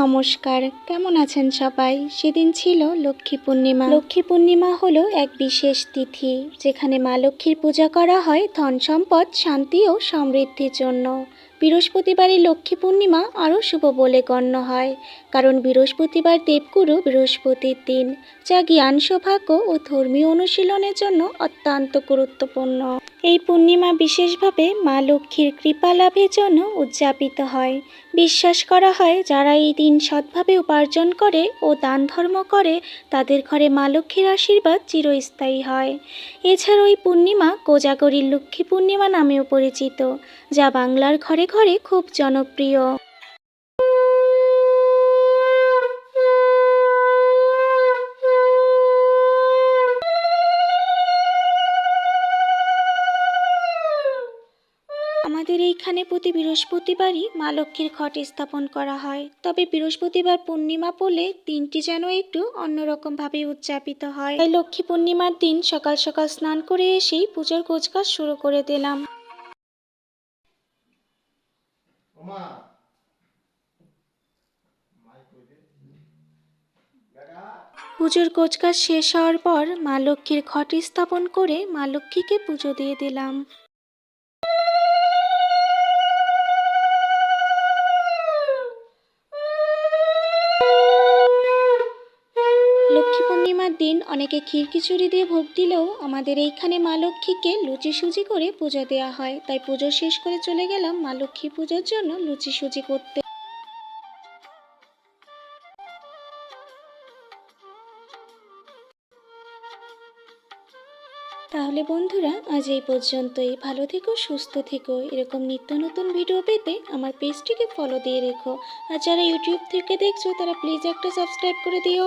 নমস্কার, কেমন আছেন সবাই? সেদিন ছিল লক্ষ্মী পূর্ণিমা। লক্ষ্মী পূর্ণিমা হলো এক বিশেষ তিথি যেখানে মা লক্ষ্মীর পূজা করা হয় ধন সম্পদ, শান্তি ও সমৃদ্ধির জন্য। বৃহস্পতিবারের লক্ষ্মী পূর্ণিমা আরও শুভ বলে গণ্য হয়, কারণ বৃহস্পতিবার দেবগুরু বৃহস্পতির দিন, যা জ্ঞান, সৌভাগ্য ও ধর্মীয় অনুশীলনের জন্য অত্যন্ত গুরুত্বপূর্ণ। এই পূর্ণিমা বিশেষভাবে মা লক্ষ্মীর কৃপা লাভের জন্য উদযাপিত হয়। বিশ্বাস করা হয় যারা এই দিন সৎভাবে উপার্জন করে ও দান ধর্ম করে তাদের ঘরে মা লক্ষ্মীর আশীর্বাদ চিরস্থায়ী হয়। এছাড়াও এই পূর্ণিমা কোজাগরীর লক্ষ্মী পূর্ণিমা নামেও পরিচিত, যা বাংলার ঘরে ঘরে খুব জনপ্রিয়। আমাদের এইখানে প্রতি বৃহস্পতিবারই মা লক্ষ্মীর ঘট স্থাপন করা হয়, তবে বৃহস্পতিবার পূর্ণিমা পড়লে দিনটি যেন একটু অন্যরকমভাবে উদযাপিত হয়। তাই লক্ষ্মী পূর্ণিমার দিন সকাল সকাল স্নান করে এসেই পুজোর গোছগাছ শুরু করে দিলাম। পুজোর গোছগাছ শেষ হওয়ার পর মা লক্ষ্মীর ঘট স্থাপন করে মা লক্ষ্মীকে পুজো দিয়ে দিলাম। লক্ষ্মী পূর্ণিমার দিন অনেকে ক্ষীর খিচুড়ি দিয়ে ভোগ দিলেও আমাদের এইখানে মা লক্ষ্মীকে লুচি সুজি করে পুজো দেওয়া হয়। তাই পুজো শেষ করে চলে গেলাম মা লক্ষ্মী পুজোর জন্য লুচি সুজি করতে। তাহলে বন্ধুরা, আজ এই পর্যন্তই। ভালো থেকো, সুস্থ থেকো। এরকম নিত্য নতুন ভিডিও পেতে আমার পেজটিকে ফলো দিয়ে রেখো। আর যারা ইউটিউব থেকে দেখছো তারা প্লিজ একটা সাবস্ক্রাইব করে দিও।